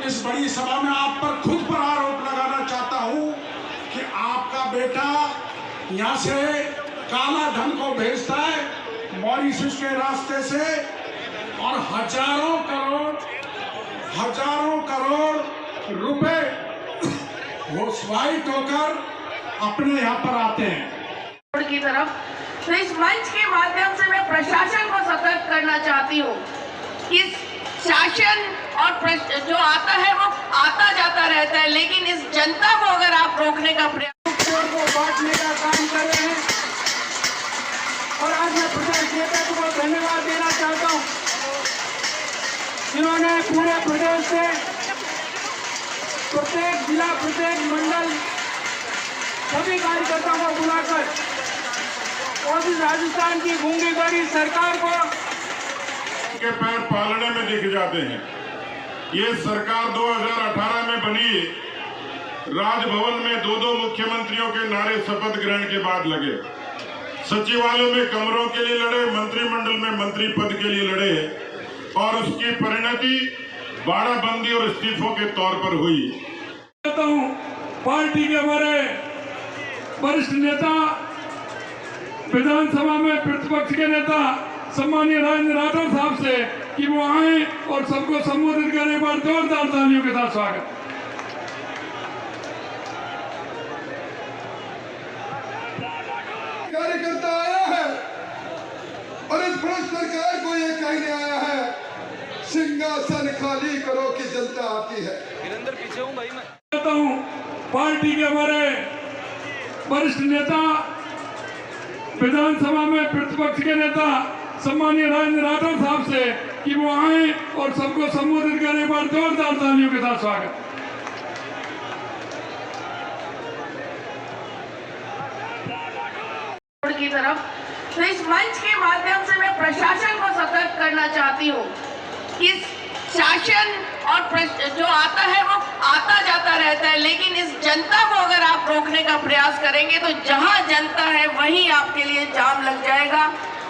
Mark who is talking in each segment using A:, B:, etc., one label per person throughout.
A: इस बड़ी सभा में आप पर खुद पर आरोप लगाना चाहता हूं कि आपका बेटा यहां से काला धन को भेजता है मॉरिशस के रास्ते से और हजारों करोड़ रुपए वो स्वाइट होकर अपने यहाँ पर आते हैं
B: की तरफ। तो इस मंच के माध्यम से मैं प्रशासन को सतर्क करना चाहती हूँ। इस शासन और जो आता है वो आता जाता रहता है, लेकिन इस जनता को अगर आप रोकने का प्रयास
A: को बांटने का काम कर रहे हैं। और आज मैं प्रदेश नेता को धन्यवाद देना चाहता हूँ जिन्होंने पूरे प्रदेश से प्रत्येक जिला प्रत्येक मंडल सभी कार्यकर्ताओं को बुलाकर और भी राजस्थान की गूंगी बड़ी सरकार को
C: के पैर पालने में दिख जाते हैं। ये सरकार 2018 में बनी, राजभवन में दो मुख्यमंत्रियों के नारे शपथ ग्रहण के बाद लगे, सचिवालय में कमरों के लिए लड़े, मंत्रिमंडल में मंत्री पद के लिए लड़े और उसकी परिणति बाड़ाबंदी और इस्तीफों के तौर पर हुई।
D: पार्टी के हमारे वरिष्ठ नेता, विधानसभा में प्रतिपक्ष के नेता सम्मानीय राजेंद्र राठौर साहब से कि वो आए और सबको संबोधित करें। एक बार जोरदार तालियों के साथ स्वागत।
E: कार्यकर्ता आया है और इस भ्रष्ट सरकार को ये कहने आया है सिंहासन खाली करो कि जनता आती है।
D: पीछे हूं भाई, मैं कहता हूं पार्टी के हमारे वरिष्ठ नेता, विधानसभा में प्रतिपक्ष के नेता सम्मानीय राजेंद्र राठौर साहब से कि वो आए और सबको संबोधित करें। एक बार जोरदार तालियों के साथ स्वागत।
B: की तरफ। तो इस मंच के माध्यम से मैं प्रशासन को सतर्क करना चाहती हूँ। इस शासन और जो आता है वो आता जाता रहता है, लेकिन इस जनता को अगर आप रोकने का प्रयास करेंगे तो जहां जनता है वहीं आपके लिए जाम लग जाएगा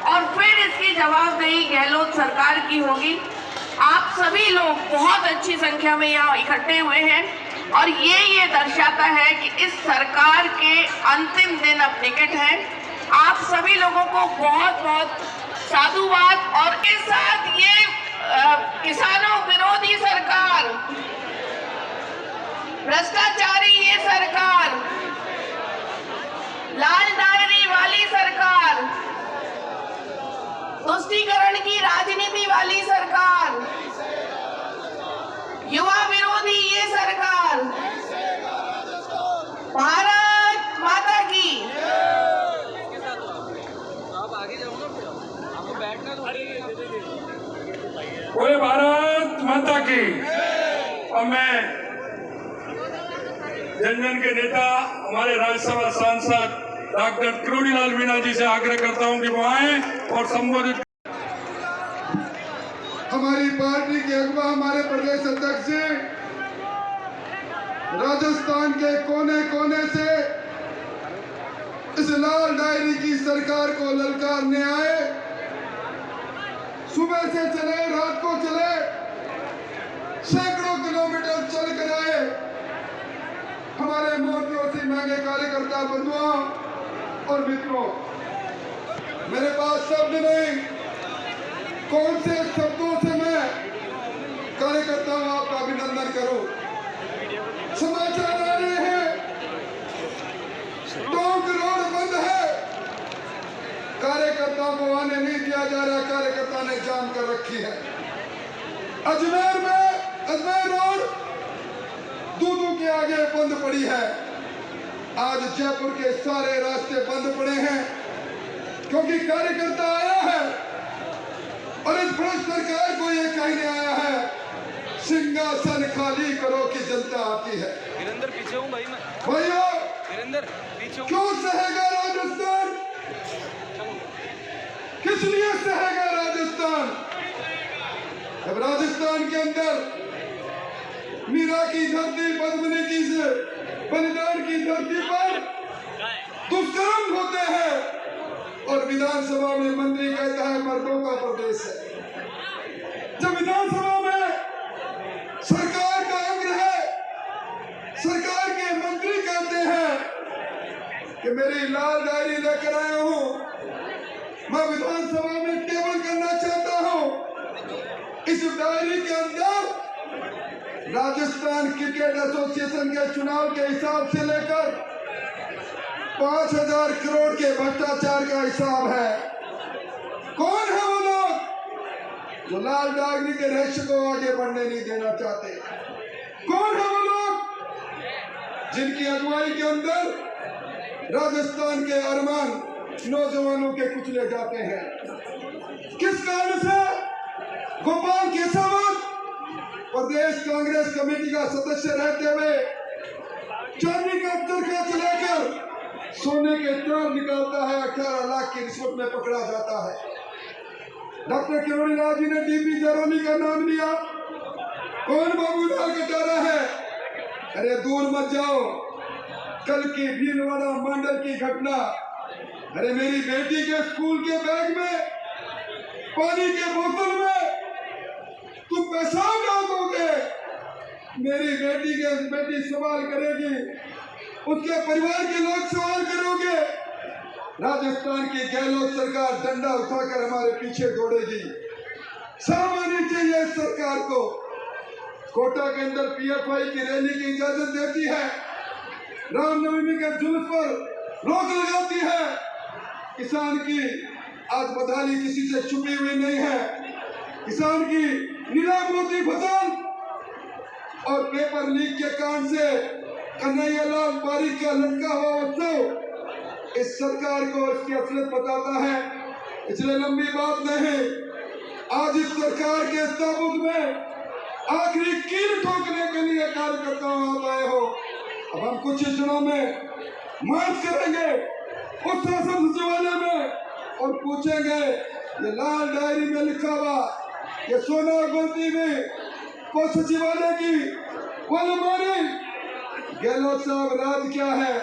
B: और फिर इसकी जवाबदेही गहलोत सरकार की होगी। आप सभी लोग बहुत अच्छी संख्या में यहाँ इकट्ठे हुए हैं और ये दर्शाता है कि इस सरकार के अंतिम दिन अब निकट है। आप सभी लोगों को बहुत बहुत साधुवाद। और के साथ ये किसानों विरोधी सरकार, भ्रष्टाचारी ये सरकार, लाल डायरी वाली सरकार, तुष्टीकरण की राजनीति वाली सरकार, युवा विरोधी ये सरकार, भारत माता की।
D: बोले भारत माता की। और मैं जन के नेता हमारे राज्यसभा सांसद डॉक्टर किरोड़ीलाल मीणा जी से आग्रह करता हूं कि वो आए और संबोधित।
E: हमारी पार्टी के अगवा हमारे प्रदेश अध्यक्ष राजस्थान के कोने कोने से इस लाल डायरी की सरकार को ललकारने आए। सुबह से चले, रात को चले, सैकड़ों किलोमीटर चल कर आए। हमारे मोर्चों से महंगे कार्यकर्ता बंधुओं और मित्रों, मेरे पास शब्द नहीं, कौन से शब्दों से मैं कार्यकर्ताओं आपका अभिनंदन करूं। समाचार आ रहे हैं टोंक रोड बंद है, कार्यकर्ताओं को आने नहीं दिया जा रहा, कार्यकर्ता ने जाम कर रखी है। अजमेर रोड दूधू के आगे बंद पड़ी है। आज जयपुर के सारे रास्ते बंद पड़े हैं क्योंकि कार्यकर्ता आया है और इस भ्रष्ट सरकार को ये कहने आया है सिंहासन खाली करो कि जनता आती है।
D: पीछे हूं भाई, मैं
E: भाइयों
D: पीछे हूं।
E: क्यों सहेगा राजस्थान? किस लिए सहेगा राजस्थान? अब राजस्थान के अंदर मीरा की धरती, पद्मिनी की बलिदान की धरती पर दुष्कर्म होते हैं और विधानसभा में मंत्री कहता है मर्दों का प्रदेश है। जब विधानसभा में सरकार का कि मेरी लाल डायरी लेकर आया हूं, मैं विधानसभा में टेबल करना चाहता हूं। इस डायरी के अंदर राजस्थान क्रिकेट एसोसिएशन के चुनाव के हिसाब से लेकर 5,000 करोड़ के भ्रष्टाचार का हिसाब है। कौन है वो लोग जो लाल डायरी के रहस्य को आगे बढ़ने नहीं देना चाहते? कौन है वो लोग जिनकी अगुवाई के अंदर राजस्थान के अरमान नौजवानों के कुचले जाते हैं? किस कारण से गोपाल केसावत प्रदेश कांग्रेस कमेटी का सदस्य रहते हुए चांदी का चरखा चलाकर सोने के तार निकालता है, 18 लाख की रिश्वत में पकड़ा जाता है। डॉक्टर किरोड़ीलाल जी ने डीपी जरौनी का नाम लिया। कौन बाबूलाल कटारा है? अरे दूर मत जाओ, कल की भीलवाड़ा मंडल की घटना। अरे मेरी बेटी के स्कूल के बैग में, पानी के बोतल में तुम पेशाब डाल दोगे, मेरी बेटी सवाल करेगी, उसके परिवार के लोग सवाल करोगे। राजस्थान की गहलोत सरकार डंडा उठाकर हमारे पीछे दौड़ेगी। शर्म आनी चाहिए सरकार को। कोटा के अंदर पीएफआई की रैली की इजाजत देती है, रामनवमी के जुलूस पर रोक लगाती है। किसान की आज बदहाली किसी से छुपी हुई नहीं है। किसान की नीलाम होती फसल और पेपर लीक के कारण से कन्हैयालाल बारिक का लटका हुआ उत्सव इस सरकार को इसकी असलियत बताता है। इसलिए लंबी बात नहीं, आज इस सरकार के ताबूत में आखिरी कील ठोकने के लिए कार्यकर्ताओं आप आए हो। अब हम कुछ ही दिनों में मार्च करेंगे उस शासन सचिवालय में और पूछेंगे ये लाल डायरी में लिखा हुआ, ये सोना गोदी में को सचिवालय की वो हमारी गहलोत साहब राज क्या है?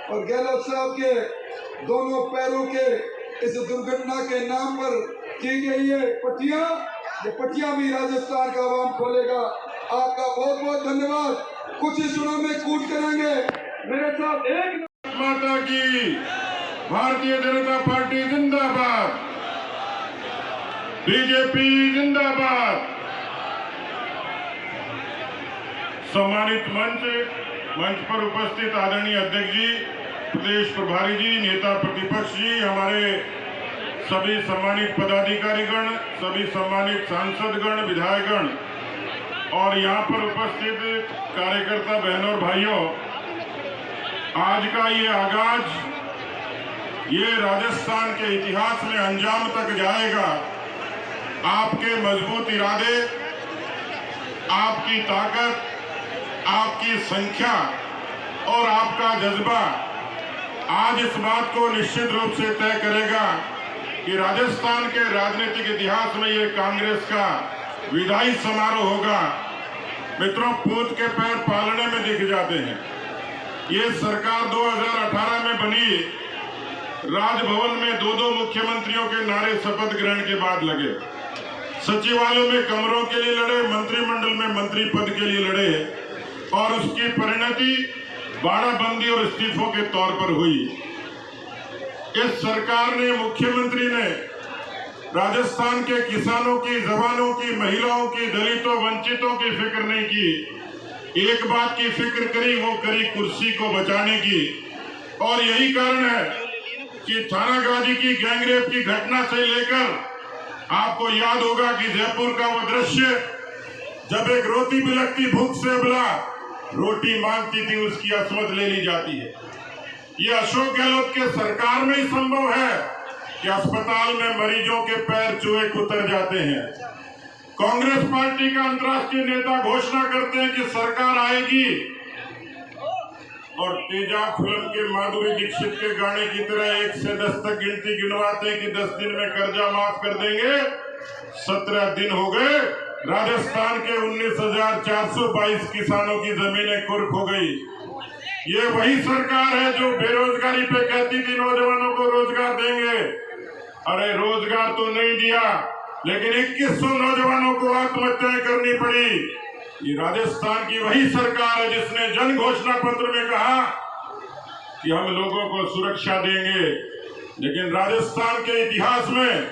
E: और गहलोत साहब के दोनों पैरों के इस दुर्घटना के नाम पर की गई ये पट्टियां भी राजस्थान का आवाम खोलेगा। आपका बहुत बहुत धन्यवाद। कुछ ही क्षणों में कूट करेंगे मेरे साथ। एक
C: माता की भारतीय जनता पार्टी जिंदाबाद, बीजेपी जिंदाबाद। सम्मानित मंच पर उपस्थित आदरणीय अध्यक्ष जी, प्रदेश प्रभारी जी, नेता प्रतिपक्ष जी, हमारे सभी सम्मानित पदाधिकारीगण, सभी सम्मानित सांसदगण, विधायकगण और यहाँ पर उपस्थित कार्यकर्ता बहनों और भाइयों, आज का ये आगाज ये राजस्थान के इतिहास में अंजाम तक जाएगा। आपके मजबूत इरादे, आपकी ताकत, आपकी संख्या और आपका जज्बा आज इस बात को निश्चित रूप से तय करेगा कि राजस्थान के राजनीतिक इतिहास में ये कांग्रेस का विदाई समारोह होगा। मित्रों, पूत के पैर पालने में दिख जाते हैं। ये सरकार 2018 में बनी, राजभवन में दो मुख्यमंत्रियों के नारे शपथ ग्रहण के बाद लगे, सचिवालयों में कमरों के लिए लड़े, मंत्रिमंडल में मंत्री पद के लिए लड़े और उसकी परिणति बाड़ाबंदी और इस्तीफों के तौर पर हुई। इस सरकार ने, मुख्यमंत्री ने राजस्थान के किसानों की, जवानों की, महिलाओं की, दलितों, वंचितों की फिक्र नहीं की। एक बात की फिक्र करी, वो करी कुर्सी को बचाने की। और यही कारण है कि थानागाजी की गैंगरेप की घटना से लेकर आपको याद होगा कि जयपुर का वो दृश्य जब एक रोती बिलखती भूख से अबला रोटी मांगती थी, उसकी असमत ले ली जाती है। ये अशोक गहलोत के सरकार में ही संभव है कि अस्पताल में मरीजों के पैर चूहे कुतर जाते हैं। कांग्रेस पार्टी का अंतर्राष्ट्रीय नेता घोषणा करते हैं कि सरकार आएगी और तेजाब फिल्म के माधुरी दीक्षित के गाने की तरह 1 से 10 तक गिनती गिनवाते हैं कि 10 दिन में कर्जा माफ कर देंगे। 17 दिन हो गए, राजस्थान के 19,422 किसानों की जमीनें कुर्क हो गई। ये वही सरकार है जो बेरोजगारी पे कहती थी नौजवानों को रोजगार देंगे। अरे रोजगार तो नहीं दिया, लेकिन 2100 नौजवानों को आत्महत्याएं करनी पड़ी। ये राजस्थान की वही सरकार है जिसने जन घोषणा पत्र में कहा कि हम लोगों को सुरक्षा देंगे, लेकिन राजस्थान के इतिहास में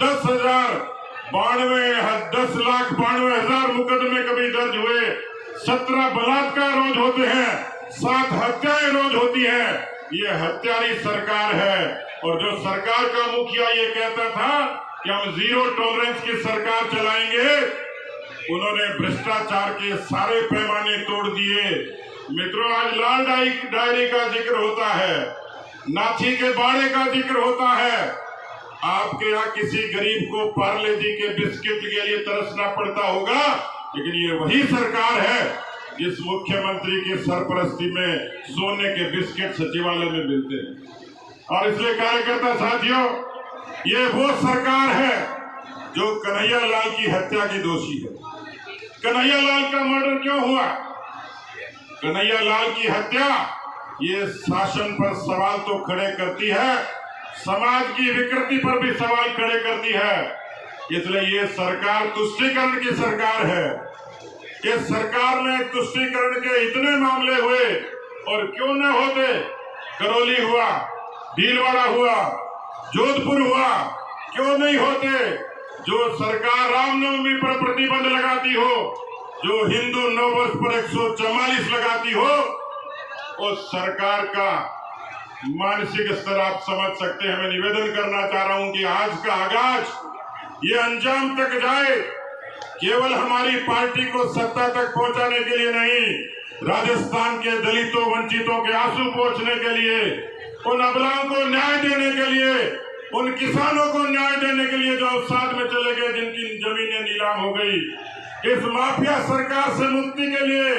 C: 10,92,10,92,000 मुकदमे कभी दर्ज हुए, 17 बलात्कार रोज होते हैं, 7 हत्याएं रोज होती हैं। ये हत्यारी सरकार है। और जो सरकार का मुखिया ये कहता था कि हम जीरो टॉलरेंस की सरकार चलाएंगे, उन्होंने भ्रष्टाचार के सारे पैमाने तोड़ दिए। मित्रों, आज लाल डायरी का जिक्र होता है, नाथी के बाड़े का जिक्र होता है। आपके यहाँ किसी गरीब को पार्ले जी के बिस्किट के लिए तरसना पड़ता होगा, लेकिन ये वही सरकार है जिस मुख्यमंत्री के सरपरस्ती में सोने के बिस्किट सचिवालय में मिलते हैं। और इसलिए कार्यकर्ता साथियों, ये वो सरकार है जो कन्हैया लाल की हत्या की दोषी है। कन्हैया लाल का मर्डर क्यों हुआ? कन्हैया लाल की हत्या ये शासन पर सवाल तो खड़े करती है, समाज की विकृति पर भी सवाल खड़े करती है। इसलिए ये सरकार तुष्टीकरण की सरकार है। इस सरकार में तुष्टीकरण के इतने मामले हुए, और क्यों न होते। करौली हुआ, भीलवाड़ा हुआ, जोधपुर हुआ, क्यों नहीं होते। जो सरकार रामनवमी पर प्रतिबंध लगाती हो, जो हिंदू नववर्ष पर 144 लगाती हो, उस सरकार का मानसिक स्तर आप समझ सकते हैं। मैं निवेदन करना चाह रहा हूं कि आज का आगाज ये अंजाम तक जाए, केवल हमारी पार्टी को सत्ता तक पहुंचाने के लिए नहीं, राजस्थान के दलितों वंचितों के आंसू पोंछने के लिए, उन अबलाओं को न्याय देने के लिए, उन किसानों को न्याय देने के लिए जो अवसाद में चले गए, जिनकी जमीनें नीलाम हो गई, इस माफिया सरकार से मुक्ति के लिए।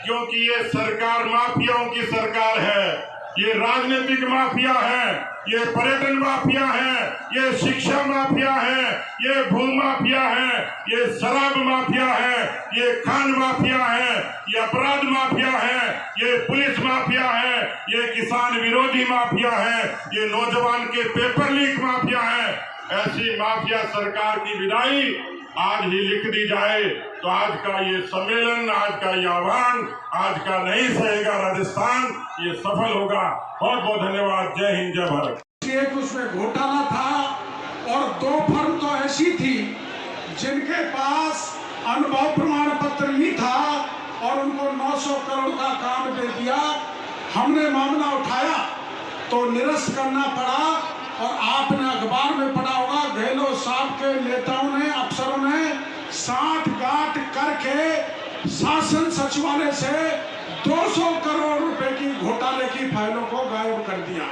C: क्योंकि ये सरकार माफियाओं की सरकार है, ये राजनीतिक माफिया है, ये पर्यटन माफिया है, ये शिक्षा माफिया है, ये भू माफिया है, ये शराब माफिया है, ये खान माफिया है, ये अपराध माफिया है, ये पुलिस माफिया है, ये किसान विरोधी माफिया है, ये नौजवान के पेपर लीक माफिया है। ऐसी माफिया सरकार की विदाई आज ही लिख दी जाए तो आज का ये सम्मेलन, आज का ये आह्वान, आज का नहीं सहेगा राजस्थान, ये सफल होगा। बहुत बहुत धन्यवाद। जय हिंद, जय भारत।
A: एक उसमें घोटाला था और 2 फर्म तो ऐसी थी जिनके पास अनुभव प्रमाण पत्र नहीं था और उनको 900 करोड़ का काम दे दिया। हमने मामला उठाया तो निरस्त करना पड़ा। और आपने अखबार में पढ़ा होगा, गहलोत साहब के नेताओं ने, अफसरों ने साठ-गांठ करके शासन सचिवालय से 200 करोड़ रुपए की घोटाले की फाइलों को गायब कर दिया।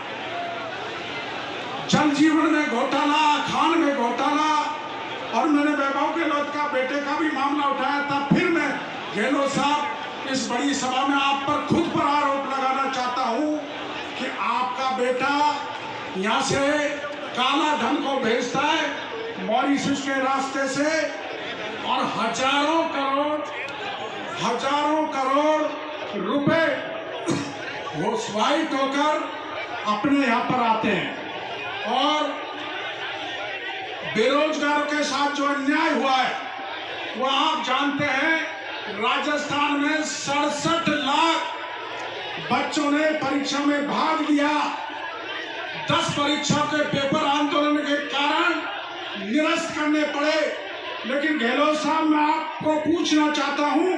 A: जल जीवन में घोटाला, खान में घोटाला, और मैंने वैभव गहलोत का बेटे का भी मामला उठाया था। फिर मैं गहलोत साहब इस बड़ी सभा में आप पर खुद पर आरोप लगाना चाहता हूं कि आपका बेटा यहाँ से काला धन को भेजता है मॉरिशस के रास्ते से, और हजारों करोड़ रुपए वो स्वाइट होकर अपने यहाँ पर आते हैं। और बेरोजगारों के साथ जो अन्याय हुआ है वो आप जानते हैं। राजस्थान में 67 लाख बच्चों ने परीक्षा में भाग लिया। 10 परीक्षा के पेपर आंदोलन के कारण निरस्त करने पड़े। लेकिन गहलोत साहब, मैं आपको पूछना चाहता हूं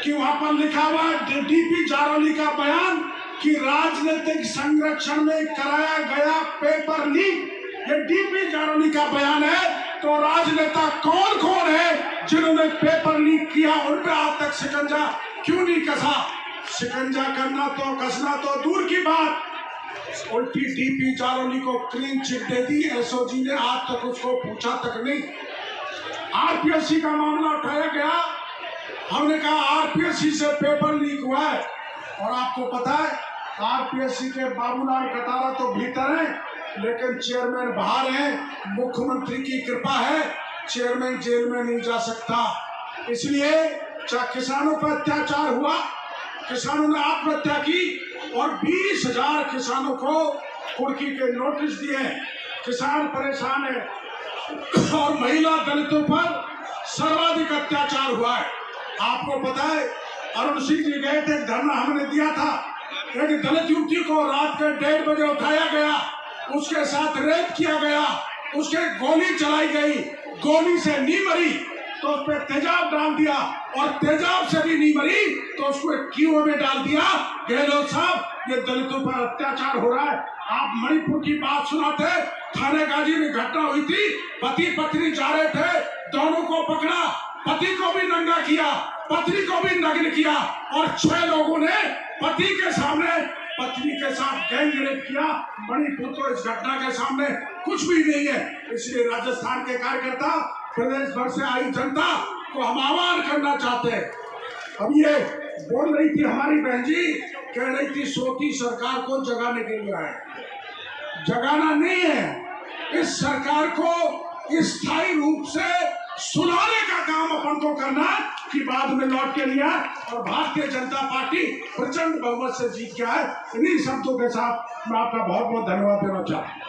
A: कि वहां पर लिखा हुआ डीपी जारौली का बयान कि राजनीतिक संरक्षण में कराया गया पेपर लीक, ये डीपी जारौली का बयान है। तो राजनेता कौन कौन है जिन्होंने पेपर लीक किया, उन पर आज तक शिकंजा क्यों नहीं कसा? शिकंजा करना तो, कसना तो दूर की बात, उल्टी डीपी जारौली को क्लीन चिट दे दी। एसओजी ने आज तक उसको पूछा तक नहीं। आरपीएससी का मामला उठाया गया, हमने कहा आरपीएससी से पेपर लीक हुआ है। और आपको पता है आरपीएससी के बाबूलाल कटारा तो भीतर है, लेकिन चेयरमैन बाहर है। मुख्यमंत्री की कृपा है, चेयरमैन जेल में नहीं जा सकता। इसलिए चाहे किसानों पर अत्याचार हुआ, किसानों ने आत्महत्या की और 20,000 किसानों को कुर्की के नोटिस दिए। किसान परेशान है और महिला दलितों पर सर्वाधिक अत्याचार हुआ है। आपको पता है अरुण सिंह जी गए थे, धरना हमने दिया था, एक दलित युवती को रात के 1:30 बजे उठाया गया, उसके साथ रेप किया गया, उसके गोली चलाई गई, गोली से नहीं मरी तो उस पर तेजाब डाल दिया, और तेजाब से भी नहीं मरी तो उसको एक कीओ में डाल दिया। गहलोत साहब, ये दलितों पर अत्याचार हो रहा है। आप मणिपुर की बात सुनाते, थाने गाजी में घटना हुई थी, पति पत्नी जा रहे थे, दोनों को पकड़ा, पति को भी नंगा किया, पत्नी को भी नग्न किया, और 6 लोगों ने पति के सामने पत्नी के साथ गैंग रेप किया। मणिपुर तो इस घटना के सामने कुछ भी नहीं है। इसलिए राजस्थान के कार्यकर्ता, प्रदेश भर से आई जनता को हम आह्वान करना चाहते हैं। अब ये बोल रही थी हमारी बहन जी, कह रही थी सोती सरकार को जगाने के लिए आए। जगाना नहीं है, इस सरकार को स्थायी रूप से सुनाने का काम अपन को करना कि बाद में लौट के लिया, और भारतीय जनता पार्टी प्रचंड बहुमत से जीत गया है। इन्हीं शब्दों के साथ मैं आपका बहुत बहुत धन्यवाद देना चाहता हूँ।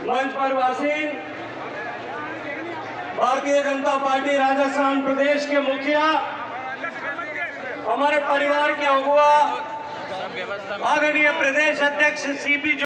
F: मंच पर वासीन भारतीय जनता पार्टी राजस्थान प्रदेश के मुखिया, हमारे परिवार के अगुआ आदरणीय प्रदेश अध्यक्ष CP